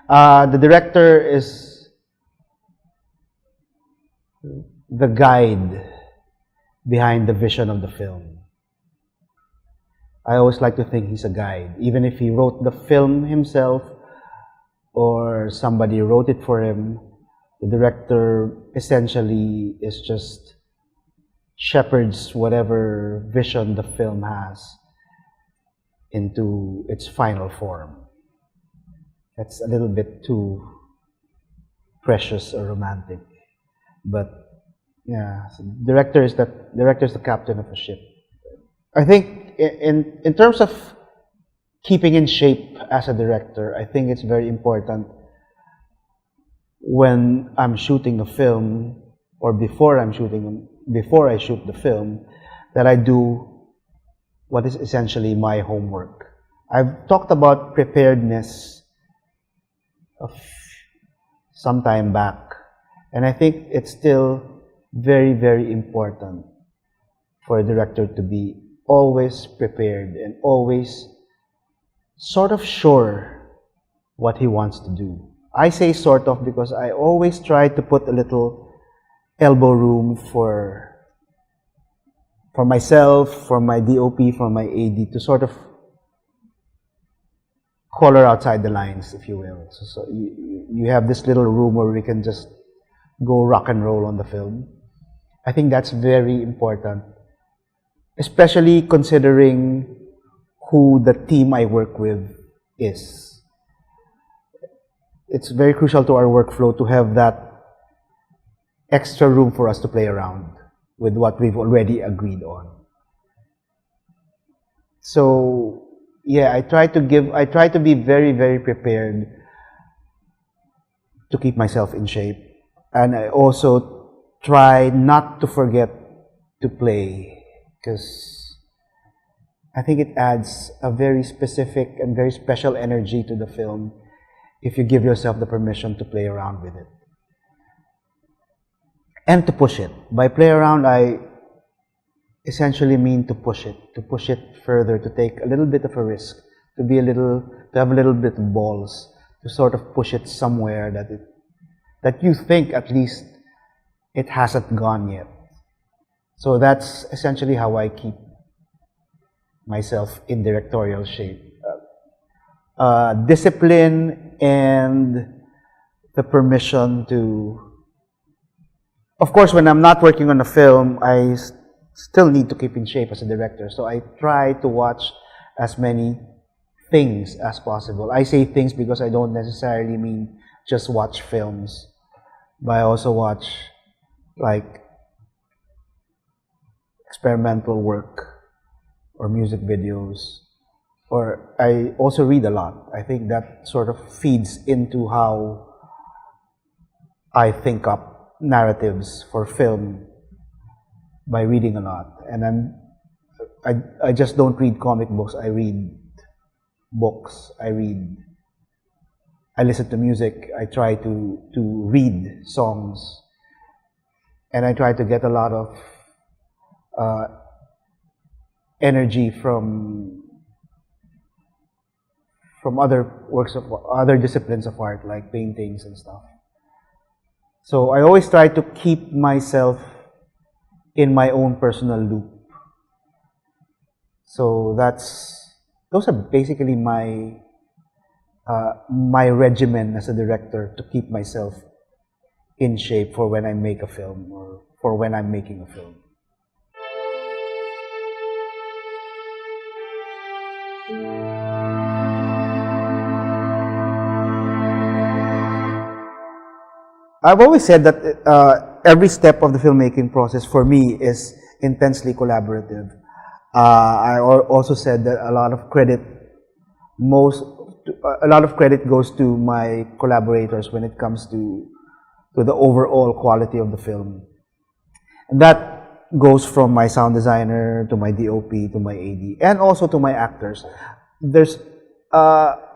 The director is the guide behind the vision of the film. I always like to think he's a guide. Even if he wrote the film himself or somebody wrote it for him, the director essentially is just shepherds whatever vision the film has into its final form. That's a little bit too precious or romantic, but yeah, so director is the captain of a ship. I think in terms of keeping in shape as a director, I think it's very important when I'm shooting a film or before I shoot the film that I do what is essentially my homework. I've talked about preparedness some time back, and I think it's still very, very important for a director to be always prepared and always sort of sure what he wants to do. I say sort of because I always try to put a little elbow room for myself, for my DOP, for my AD to sort of color outside the lines, if you will. So you have this little room where we can just go rock and roll on the film. I think that's very important, especially considering who the team I work with is. It's very crucial to our workflow to have that extra room for us to play around with what we've already agreed on. So yeah, I try to be very, very prepared to keep myself in shape. And I also try not to forget to play, because I think it adds a very specific and very special energy to the film if you give yourself the permission to play around with it. And to push it. By play around, I essentially mean to push it further, to take a little bit of a risk, to have a little bit of balls, to sort of push it somewhere that you think at least it hasn't gone yet. So that's essentially how I keep myself in directorial shape. Discipline and the permission to... Of course, when I'm not working on a film, I still need to keep in shape as a director. So I try to watch as many things as possible. I say things because I don't necessarily mean just watch films, but I also watch like experimental work or music videos, or I also read a lot. I think that sort of feeds into how I think up narratives for film, by reading a lot. And I just don't read comic books. I read books. I listen to music. I try to read songs, and I try to get a lot of energy from other disciplines of art, like paintings and stuff. So I always try to keep myself in my own personal loop. So those are basically my regimen as a director to keep myself in shape for when I make a film or for when I'm making a film. I've always said that every step of the filmmaking process for me is intensely collaborative. I also said that a lot of credit goes to my collaborators when it comes to the overall quality of the film. And that goes from my sound designer to my DOP to my AD and also to my actors.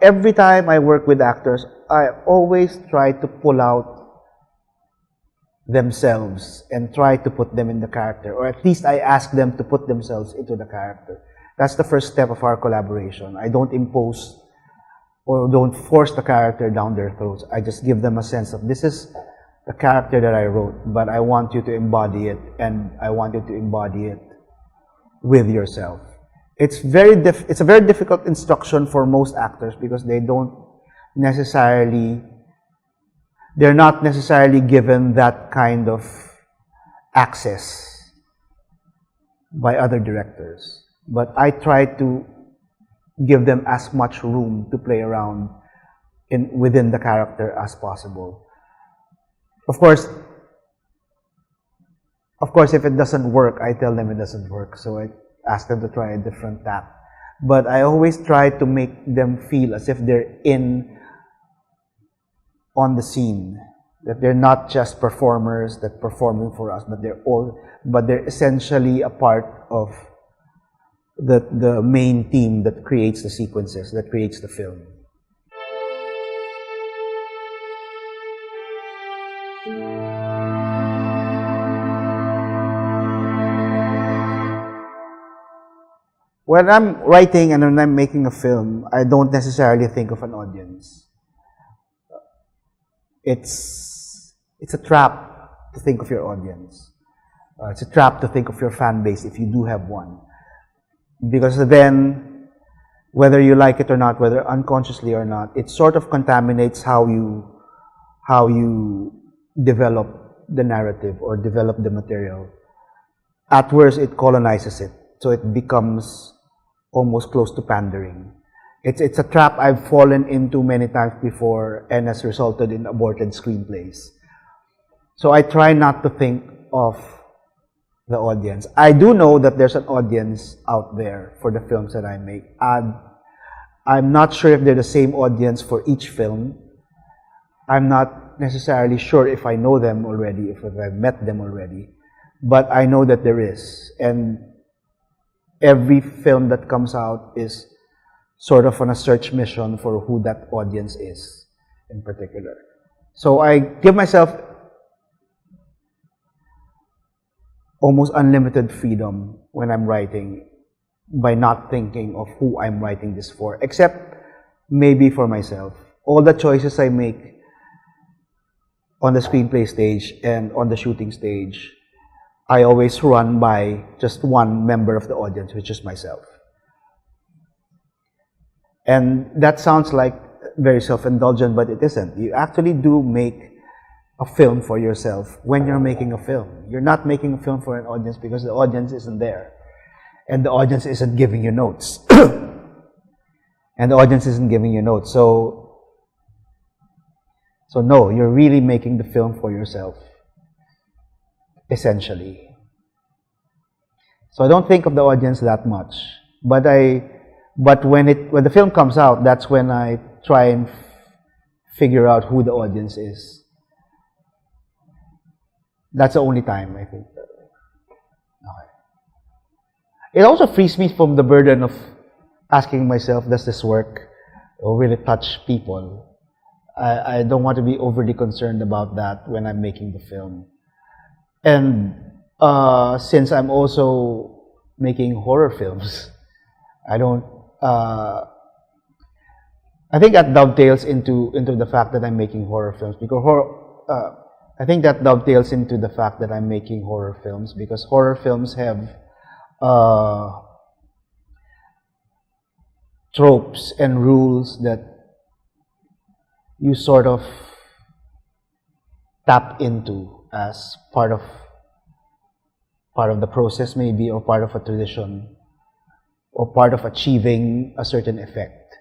Every time I work with actors, I always try to pull out themselves and try to put them in the character, or at least I ask them to put themselves into the character. That's the first step of our collaboration. I don't impose or don't force the character down their throats. I just give them a sense of, this is the character that I wrote, but I want you to embody it, and I want you to embody it with yourself. It's a very difficult instruction for most actors because they're not necessarily given that kind of access by other directors. But I try to give them as much room to play around within the character as possible. Of course, if it doesn't work, I tell them it doesn't work. So I ask them to try a different tack. But I always try to make them feel as if they're on the scene, that they're not just performers that performing for us, but they're essentially a part of the main team that creates the sequences, that creates the film. When I'm writing and when I'm making a film, I don't necessarily think of an audience. It's a trap to think of your audience. It's a trap to think of your fan base if you do have one. Because then, whether you like it or not, whether unconsciously or not, it sort of contaminates how you develop the narrative or develop the material. At worst, it colonizes it. So it becomes almost close to pandering. It's a trap I've fallen into many times before and has resulted in aborted screenplays. So I try not to think of the audience. I do know that there's an audience out there for the films that I make. I'm not sure if they're the same audience for each film. I'm not necessarily sure if I know them already, if I've met them already. But I know that there is. And every film that comes out is sort of on a search mission for who that audience is in particular. So I give myself almost unlimited freedom when I'm writing by not thinking of who I'm writing this for, except maybe for myself. All the choices I make on the screenplay stage and on the shooting stage, I always run by just one member of the audience, which is myself. And that sounds like very self-indulgent, but it isn't. You actually do make a film for yourself when you're making a film. You're not making a film for an audience because the audience isn't there. And the audience isn't giving you notes. And the audience isn't giving you notes. So no, you're really making the film for yourself, essentially. So I don't think of the audience that much. But when the film comes out, that's when I try and figure out who the audience is. That's the only time, I think. Okay. It also frees me from the burden of asking myself, does this work? Or will it touch people? I don't want to be overly concerned about that when I'm making the film. And since I'm also making horror films, I think that dovetails into the fact that I'm making horror films because horror films have tropes and rules that you sort of tap into as part of the process, maybe, or part of a tradition, or part of achieving a certain effect.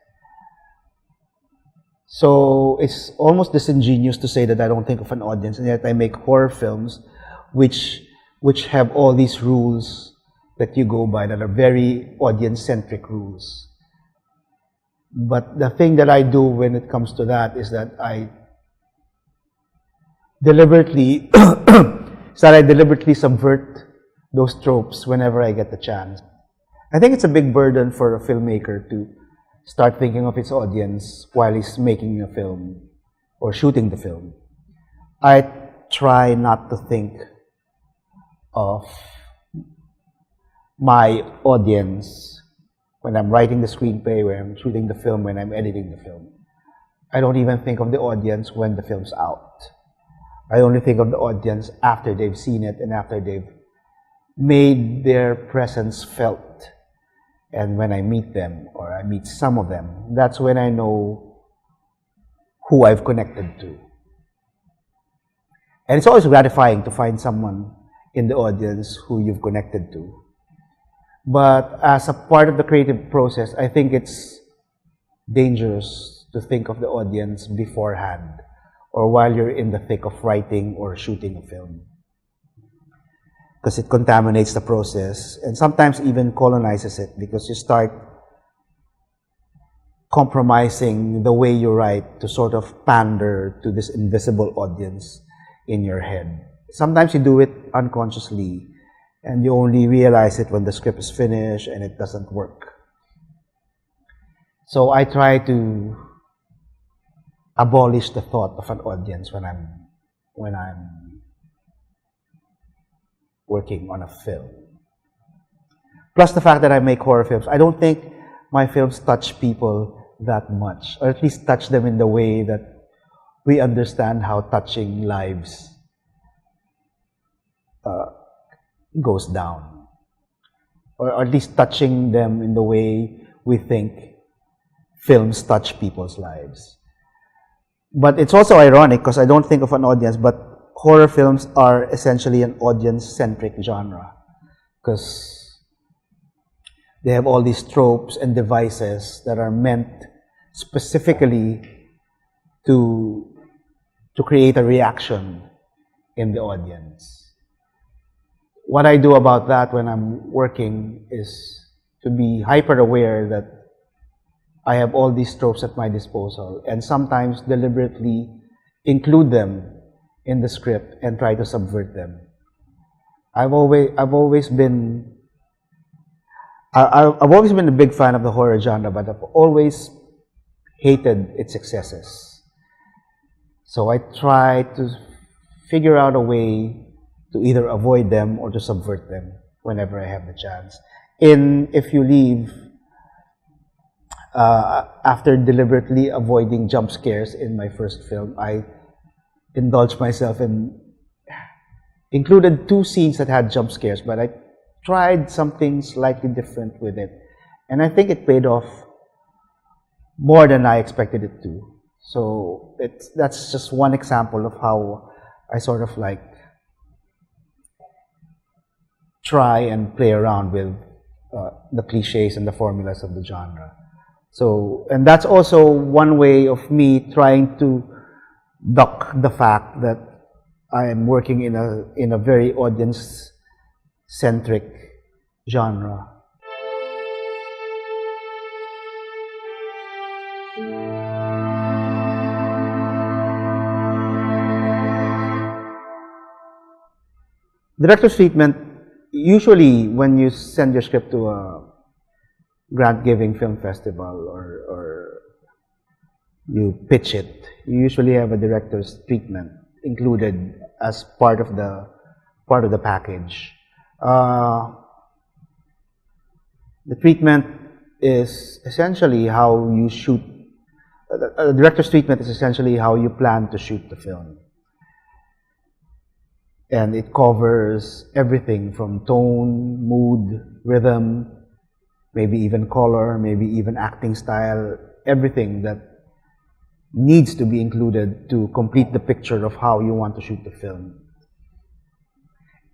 So it's almost disingenuous to say that I don't think of an audience, and yet I make horror films which have all these rules that you go by that are very audience-centric rules. But the thing that I do when it comes to that is that I deliberately subvert those tropes whenever I get the chance. I think it's a big burden for a filmmaker to start thinking of its audience while he's making a film or shooting the film. I try not to think of my audience when I'm writing the screenplay, when I'm shooting the film, when I'm editing the film. I don't even think of the audience when the film's out. I only think of the audience after they've seen it and after they've made their presence felt. And when I meet them, or I meet some of them, that's when I know who I've connected to. And it's always gratifying to find someone in the audience who you've connected to. But as a part of the creative process, I think it's dangerous to think of the audience beforehand or while you're in the thick of writing or shooting a film. Because it contaminates the process and sometimes even colonizes it, because you start compromising the way you write to sort of pander to this invisible audience in your head. Sometimes you do it unconsciously and you only realize it when the script is finished and it doesn't work. So I try to abolish the thought of an audience when I'm working on a film. Plus the fact that I make horror films, I don't think my films touch people that much, or at least touch them in the way that we understand how touching lives goes down, or at least touching them in the way we think films touch people's lives. But it's also ironic because I don't think of an audience, but horror films are essentially an audience-centric genre because they have all these tropes and devices that are meant specifically to create a reaction in the audience. What I do about that when I'm working is to be hyper aware that I have all these tropes at my disposal and sometimes deliberately include them in the script and try to subvert them. I've always been a big fan of the horror genre, but I've always hated its excesses. So I try to figure out a way to either avoid them or to subvert them whenever I have the chance. In If You Leave, after deliberately avoiding jump scares in my first film, I indulged myself and included 2 scenes that had jump scares, but I tried something slightly different with it. And I think it paid off more than I expected it to. So that's just one example of how I sort of like try and play around with the cliches and the formulas of the genre. So, and that's also one way of me trying to duck the fact that I am working in a very audience-centric genre. Director's treatment, usually when you send your script to a grant-giving film festival or you pitch it, you usually have a director's treatment included as part of the package. The treatment is essentially how you shoot. The director's treatment is essentially how you plan to shoot the film. And it covers everything from tone, mood, rhythm, maybe even color, maybe even acting style, everything that needs to be included to complete the picture of how you want to shoot the film.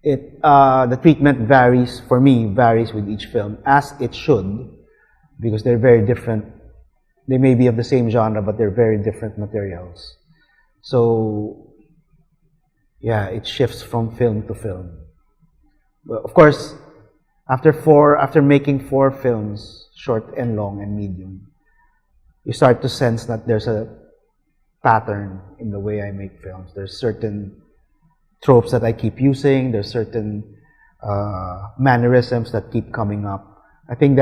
The treatment varies, for me, varies with each film, as it should, because they're very different. They may be of the same genre, but they're very different materials. So, yeah, it shifts from film to film. Well, of course, after making 4 films, short and long and medium, you start to sense that there's a pattern in the way I make films. There's certain tropes that I keep using. There's certain mannerisms that keep coming up. I think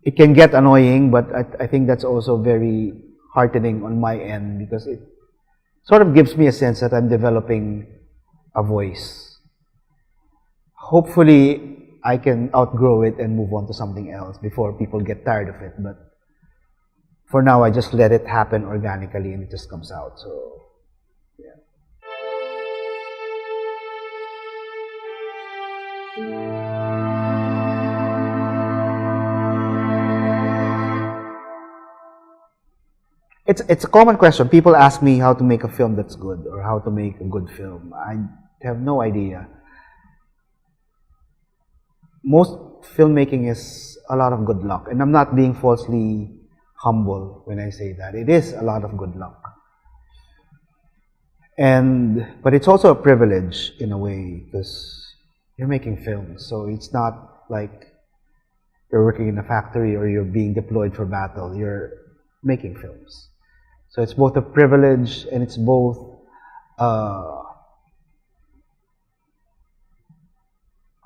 it can get annoying, but I think that's also very heartening on my end because it sort of gives me a sense that I'm developing a voice. Hopefully, I can outgrow it and move on to something else before people get tired of it. But for now, I just let it happen organically and it just comes out. So, yeah. It's a common question. People ask me how to make a film that's good or how to make a good film. I have no idea. Most filmmaking is a lot of good luck, and I'm not being falsely humble when I say that. It is a lot of good luck. But it's also a privilege in a way because you're making films. So it's not like you're working in a factory or you're being deployed for battle. You're making films. So it's both a privilege and it's both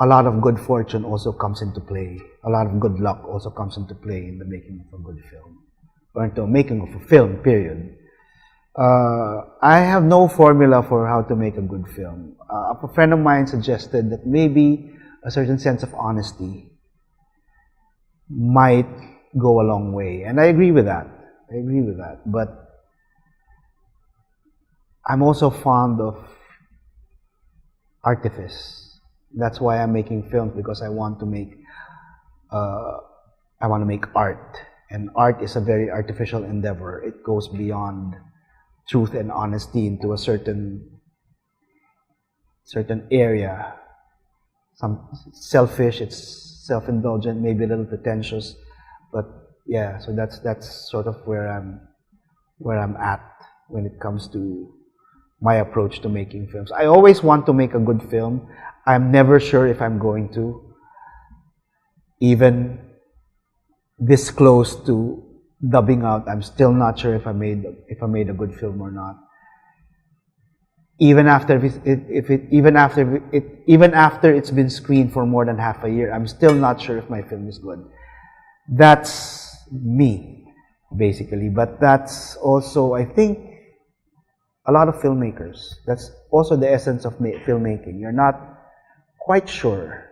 a lot of good fortune also comes into play. A lot of good luck also comes into play in the making of a good film. Or into the making of a film, period. I have no formula for how to make a good film. A friend of mine suggested that maybe a certain sense of honesty might go a long way. And I agree with that. But I'm also fond of artifice. That's why I'm making films, because I want to make art. And art is a very artificial endeavor. It goes beyond truth and honesty into a certain area. Some selfish, it's self-indulgent, maybe a little pretentious, but yeah. So that's sort of where I'm at when it comes to my approach to making films. I always want to make a good film. I'm never sure if I'm going to. Even this close to dubbing out, I'm still not sure if I made a good film or not. Even after it's been screened for more than half a year, I'm still not sure if my film is good. That's me, basically. But that's also, I think, a lot of filmmakers. That's also the essence of filmmaking. You're not quite sure,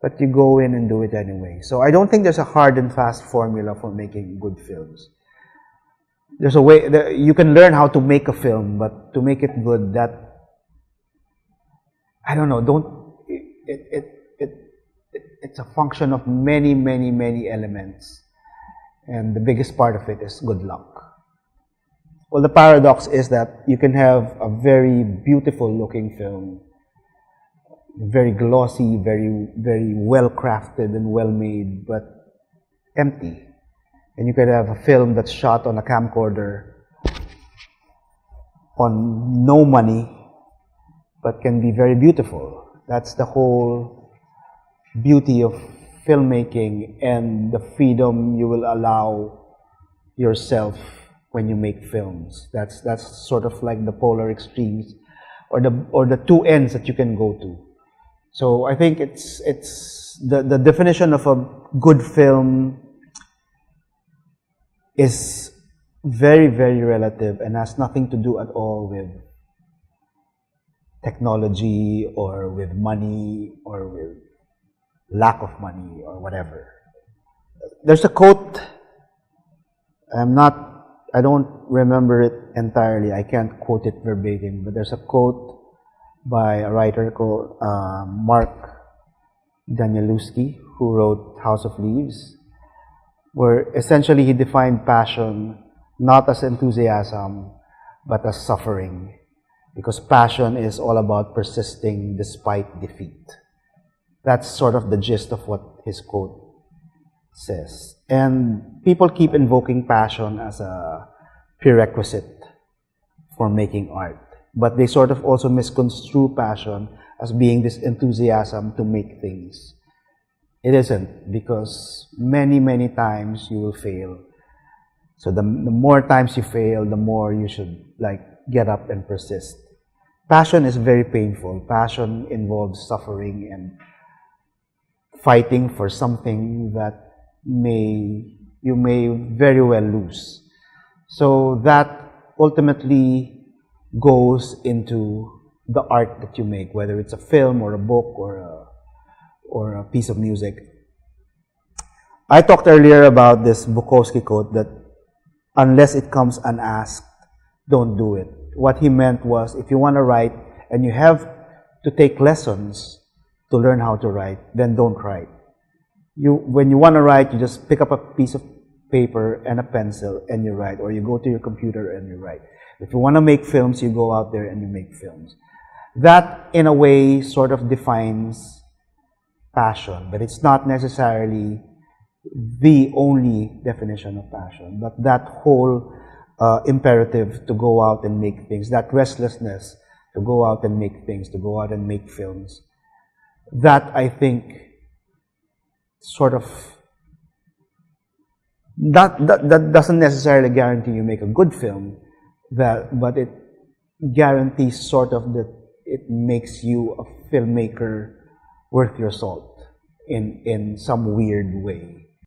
but you go in and do it anyway. So I don't think there's a hard and fast formula for making good films. There's a way you can learn how to make a film, but to make it good, that I don't know. It's a function of many elements, and the biggest part of it is good luck. Well, the paradox is that you can have a very beautiful looking film, very glossy, very well crafted and well made, but empty. And you could have a film that's shot on a camcorder on no money, but can be very beautiful. That's the whole beauty of filmmaking and the freedom you will allow yourself when you make films. That's sort of like the polar extremes, or the two ends that you can go to. So I think it's the definition of a good film is very relative and has nothing to do at all with technology or with money or with lack of money or whatever. There's a quote, I don't remember it entirely, I can't quote it verbatim, but there's a quote by a writer called Mark Danielewski, who wrote House of Leaves, where essentially he defined passion not as enthusiasm, but as suffering. Because passion is all about persisting despite defeat. That's sort of the gist of what his quote says. And people keep invoking passion as a prerequisite for making art. But they sort of also misconstrue passion as being this enthusiasm to make things. It isn't, because many times you will fail. So the more times you fail, the more you should get up and persist. Passion is very painful. Passion involves suffering and fighting for something that you may very well lose. So that ultimately goes into the art that you make, whether it's a film or a book or a piece of music. I talked earlier about this Bukowski quote that unless it comes unasked, don't do it. What he meant was, if you want to write and you have to take lessons to learn how to write, then don't write. When you want to write, you just pick up a piece of paper and a pencil and you write, or you go to your computer and you write. If you want to make films, you go out there and you make films. That, in a way, sort of defines passion, but it's not necessarily the only definition of passion. But that whole imperative to go out and make things, that restlessness to go out and make things, to go out and make films, that I think sort of, that doesn't necessarily guarantee you make a good film, but it guarantees sort of that it makes you a filmmaker worth your salt in some weird way.